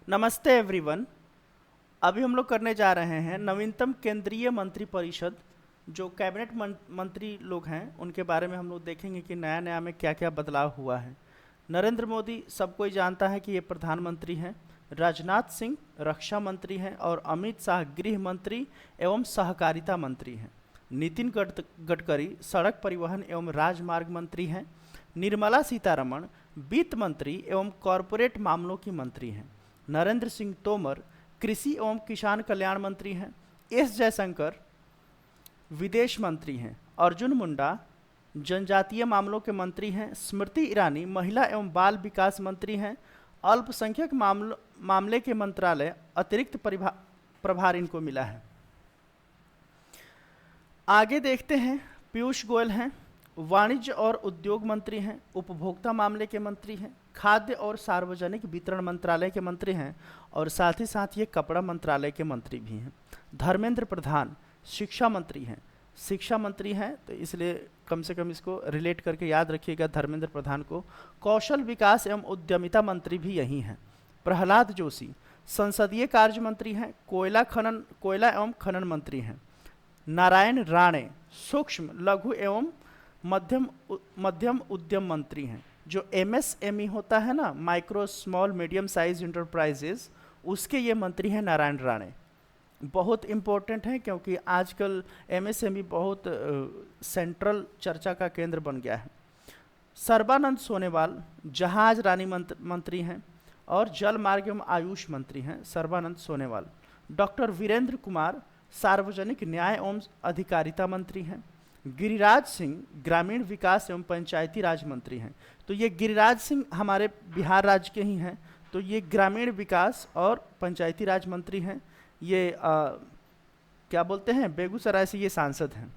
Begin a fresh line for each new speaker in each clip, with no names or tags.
नमस्ते एवरीवन। अभी हम लोग करने जा रहे हैं नवीनतम केंद्रीय मंत्री परिषद। जो कैबिनेट मंत्री लोग हैं उनके बारे में हम लोग देखेंगे कि नया नया में क्या क्या बदलाव हुआ है। नरेंद्र मोदी सब कोई जानता है कि ये प्रधानमंत्री हैं। राजनाथ सिंह रक्षा मंत्री हैं और अमित शाह गृह मंत्री एवं सहकारिता मंत्री हैं। नितिन गडकरी सड़क परिवहन एवं राजमार्ग मंत्री हैं। निर्मला सीतारमण वित्त मंत्री एवं कॉरपोरेट मामलों की मंत्री हैं। नरेंद्र सिंह तोमर कृषि एवं किसान कल्याण मंत्री हैं। एस जयशंकर विदेश मंत्री हैं। अर्जुन मुंडा जनजातीय मामलों के मंत्री हैं। स्मृति ईरानी महिला एवं बाल विकास मंत्री हैं। अल्पसंख्यक मामले के मंत्रालय अतिरिक्त प्रभार इनको मिला है। आगे देखते हैं। पीयूष गोयल हैं, वाणिज्य और उद्योग मंत्री हैं। उपभोक्ता मामले के मंत्री हैं। खाद्य और सार्वजनिक वितरण मंत्रालय के मंत्री हैं और साथ ही साथ ये कपड़ा मंत्रालय के मंत्री भी हैं। धर्मेंद्र प्रधान शिक्षा मंत्री हैं। शिक्षा मंत्री हैं तो इसलिए कम से कम इसको रिलेट करके याद रखिएगा धर्मेंद्र प्रधान को। कौशल विकास एवं उद्यमिता मंत्री भी यही हैं। प्रहलाद जोशी संसदीय कार्य मंत्री हैं। कोयला एवं खनन मंत्री हैं। नारायण राणे सूक्ष्म लघु एवं मध्यम उद्यम मंत्री हैं। जो एमएसएमई होता है ना, micro small medium size enterprises, उसके ये मंत्री हैं नारायण राणे। बहुत इंपॉर्टेंट है क्योंकि आजकल एमएसएमई बहुत सेंट्रल चर्चा का केंद्र बन गया है। सर्बानंद सोनोवाल जहाज रानी मंत्री हैं और जल मार्ग एवं आयुष मंत्री हैं सर्बानंद सोनोवाल। डॉक्टर वीरेंद्र कुमार सार्वजनिक न्याय एवं अधिकारिता मंत्री हैं। गिरिराज सिंह ग्रामीण विकास एवं पंचायती राज मंत्री हैं। तो ये गिरिराज सिंह हमारे बिहार राज्य के ही हैं, तो ये ग्रामीण विकास और पंचायती राज मंत्री हैं। ये क्या बोलते हैं, बेगूसराय से ये सांसद हैं।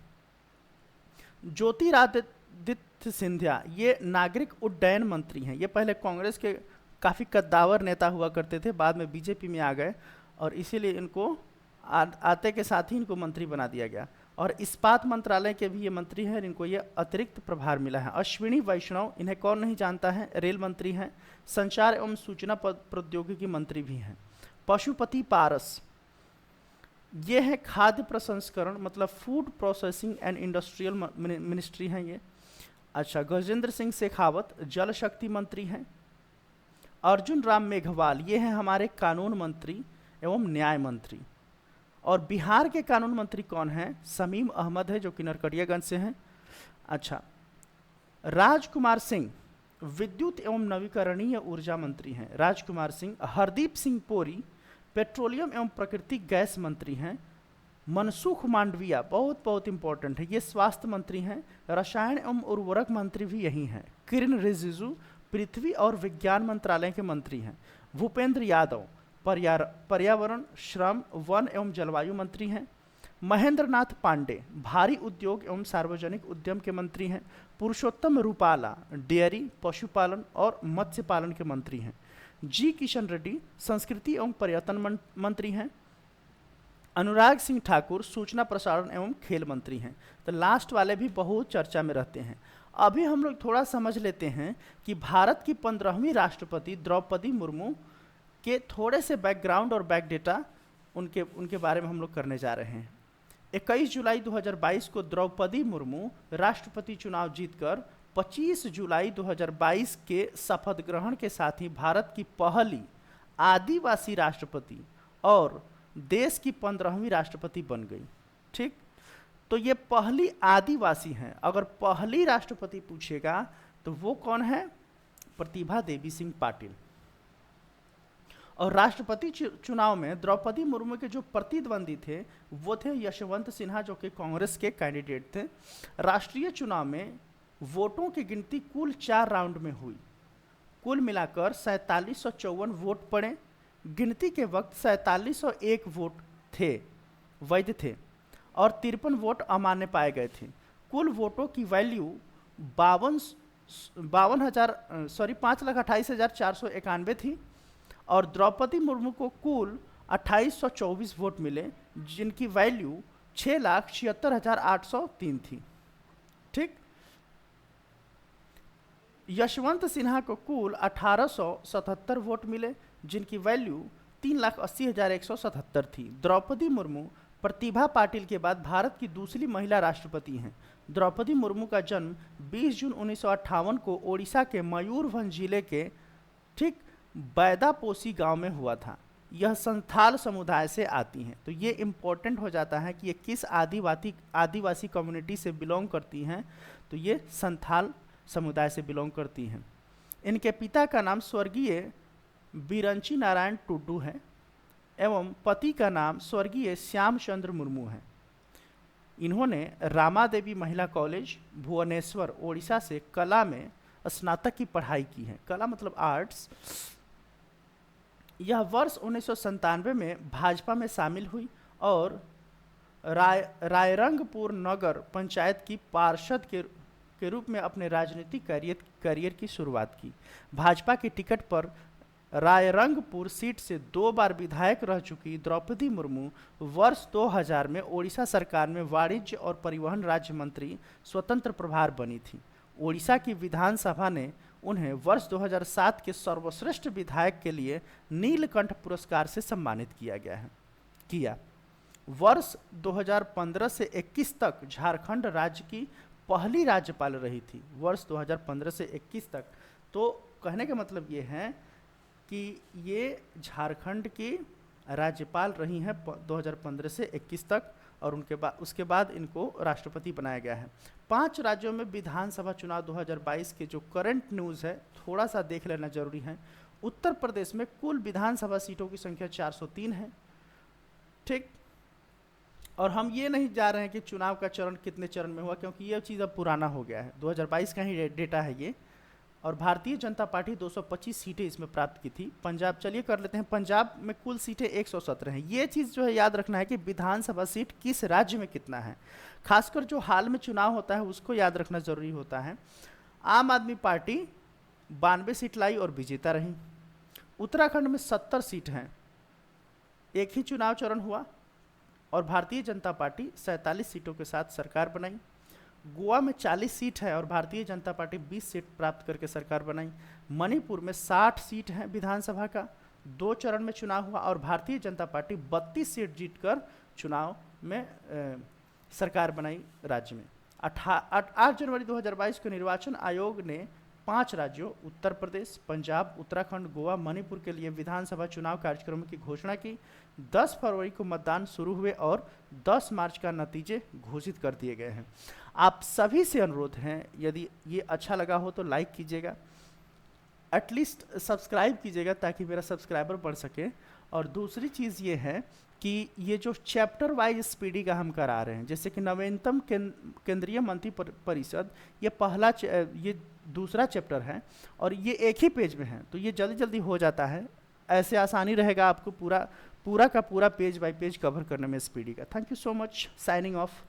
ज्योतिरादित्य सिंधिया ये नागरिक उड्डयन मंत्री हैं। ये पहले कांग्रेस के काफ़ी कद्दावर नेता हुआ करते थे, बाद में बीजेपी में आ गए और इसीलिए इनको आते के साथ ही इनको मंत्री बना दिया गया। और इस्पात मंत्रालय के भी ये मंत्री हैं, इनको ये अतिरिक्त प्रभार मिला है। अश्विनी वैष्णव, इन्हें कौन नहीं जानता है, रेल मंत्री हैं। संचार एवं सूचना प्रौद्योगिकी मंत्री भी हैं। पशुपति पारस ये है खाद्य प्रसंस्करण मतलब food processing and industrial ministry हैं ये। अच्छा, गजेंद्र सिंह शेखावत जल शक्ति मंत्री हैं। अर्जुन राम मेघवाल ये हैं हमारे कानून मंत्री एवं न्याय मंत्री। और बिहार के कानून मंत्री कौन हैं, शमीम अहमद है जो कि नरकटियागंज से हैं। अच्छा, राजकुमार सिंह विद्युत एवं नवीकरणीय ऊर्जा मंत्री हैं राजकुमार सिंह। हरदीप सिंह पुरी पेट्रोलियम एवं प्राकृतिक गैस मंत्री हैं। मनसुख मांडविया बहुत बहुत इंपॉर्टेंट है, ये स्वास्थ्य मंत्री हैं। रसायन एवं उर्वरक मंत्री भी यही हैं। किरण रिजिजू पृथ्वी और विज्ञान मंत्रालय के मंत्री हैं। भूपेंद्र यादव पर्यावरण श्रम वन एवं जलवायु मंत्री हैं। महेंद्र नाथ पांडे भारी उद्योग एवं सार्वजनिक उद्यम के मंत्री हैं। पुरुषोत्तम रूपाला डेयरी पशुपालन और मत्स्य पालन के मंत्री हैं। जी किशन रेड्डी संस्कृति एवं पर्यटन मंत्री हैं। अनुराग सिंह ठाकुर सूचना प्रसारण एवं खेल मंत्री हैं। तो लास्ट वाले भी बहुत चर्चा में रहते हैं। अभी हम लोग थोड़ा समझ लेते हैं कि भारत की 15वीं राष्ट्रपति द्रौपदी मुर्मू के थोड़े से बैकग्राउंड और बैक डेटा उनके बारे में हम लोग करने जा रहे हैं। 21 जुलाई 2022 को द्रौपदी मुर्मू राष्ट्रपति चुनाव जीतकर 25 जुलाई 2022 के शपथ ग्रहण के साथ ही भारत की पहली आदिवासी राष्ट्रपति और देश की 15वीं राष्ट्रपति बन गई। ठीक, तो ये पहली आदिवासी हैं। अगर पहली राष्ट्रपति पूछेगा तो वो कौन है, प्रतिभा देवी सिंह पाटिल। और राष्ट्रपति चुनाव में द्रौपदी मुर्मू के जो प्रतिद्वंदी थे वो थे यशवंत सिन्हा जो कि कांग्रेस के कैंडिडेट थे। राष्ट्रीय चुनाव में वोटों की गिनती कुल 4 राउंड में हुई। कुल मिलाकर 4754 वोट पड़े। गिनती के वक्त 4701 वोट थे वैध थे और 53 वोट अमान्य पाए गए थे। कुल वोटों की वैल्यू 5,28,491 थी और द्रौपदी मुर्मू को कुल 2824 वोट मिले जिनकी वैल्यू 6,76,803 थी। ठीक, यशवंत सिन्हा को कुल 1877 वोट मिले जिनकी वैल्यू 3,80,177 थी। द्रौपदी मुर्मू प्रतिभा पाटिल के बाद भारत की दूसरी महिला राष्ट्रपति हैं। द्रौपदी मुर्मू का जन्म 20 जून 1958 को ओडिशा के मयूरभंज जिले के ठीक बैदापोसी गांव में हुआ था। यह संथाल समुदाय से आती हैं। तो ये इम्पोर्टेंट हो जाता है कि ये किस आदिवासी कम्युनिटी से बिलोंग करती हैं। तो ये संथाल समुदाय से बिलोंग करती हैं। इनके पिता का नाम स्वर्गीय बिरंची नारायण टुड्डू है एवं पति का नाम स्वर्गीय श्यामचंद्र मुर्मू है। इन्होंने रामादेवी महिला कॉलेज भुवनेश्वर ओडिशा से कला में स्नातक की पढ़ाई की है। कला मतलब आर्ट्स। यह वर्ष 1997 में भाजपा में शामिल हुई और रायरंगपुर नगर पंचायत की पार्षद के रूप में अपने राजनीतिक करियर की शुरुआत की। भाजपा की टिकट पर रायरंगपुर सीट से 2 बार विधायक रह चुकी द्रौपदी मुर्मू वर्ष 2000 में ओडिशा सरकार में वाणिज्य और परिवहन राज्य मंत्री स्वतंत्र प्रभार बनी थी। ओडिशा की विधानसभा ने उन्हें वर्ष 2007 के सर्वश्रेष्ठ विधायक के लिए नीलकंठ पुरस्कार से सम्मानित किया। वर्ष 2015 से 21 तक झारखंड राज्य की पहली राज्यपाल रही थी। वर्ष 2015 से 21 तक। तो कहने का मतलब ये है कि ये झारखंड की राज्यपाल रही हैं 2015 से 21 तक और उसके बाद इनको राष्ट्रपति बनाया गया है। 5 राज्यों में विधानसभा चुनाव 2022 के जो करंट न्यूज़ है थोड़ा सा देख लेना जरूरी है। उत्तर प्रदेश में कुल विधानसभा सीटों की संख्या 403 है। ठीक। और हम ये नहीं जा रहे हैं कि चुनाव का चरण कितने चरण में हुआ, क्योंकि ये चीज़ अब पुराना हो गया है। 2022 का ही डेटा है ये। और भारतीय जनता पार्टी 225 सीटें इसमें प्राप्त की थी। पंजाब, चलिए कर लेते हैं। पंजाब में कुल सीटें 117 हैं। ये चीज़ जो है याद रखना है कि विधानसभा सीट किस राज्य में कितना है, खासकर जो हाल में चुनाव होता है उसको याद रखना जरूरी होता है। आम आदमी पार्टी 92 सीट लाई और विजेता रही। उत्तराखंड में 70 सीट हैं, एक ही चुनाव चरण हुआ और भारतीय जनता पार्टी 47 सीटों के साथ सरकार बनाई। गोवा में 40 सीट है और भारतीय जनता पार्टी 20 सीट प्राप्त करके सरकार बनाई। मणिपुर में 60 सीट है विधानसभा का, 2 चरण में चुनाव हुआ और भारतीय जनता पार्टी 32 सीट जीतकर चुनाव में सरकार बनाई राज्य में। 8 जनवरी 2022 को निर्वाचन आयोग ने 5 राज्यों उत्तर प्रदेश, पंजाब, उत्तराखंड, गोवा, मणिपुर के लिए विधानसभा चुनाव कार्यक्रमों की घोषणा की। 10 फरवरी को मतदान शुरू हुए और 10 मार्च का नतीजे घोषित कर दिए गए हैं। आप सभी से अनुरोध है, यदि ये अच्छा लगा हो तो लाइक कीजिएगा, एटलीस्ट सब्सक्राइब कीजिएगा ताकि मेरा सब्सक्राइबर बढ़ सके। और दूसरी चीज़ ये है कि ये जो चैप्टर वाइज स्पीडी का हम करा रहे हैं, जैसे कि नवीनतम केंद्रीय मंत्री परिषद, ये दूसरा चैप्टर है और ये एक ही पेज में है, तो ये जल्दी जल्दी हो जाता है। ऐसे आसानी रहेगा आपको पूरा का पूरा पेज बाय पेज कवर करने में स्पीडी का। Thank you so much. Signing off.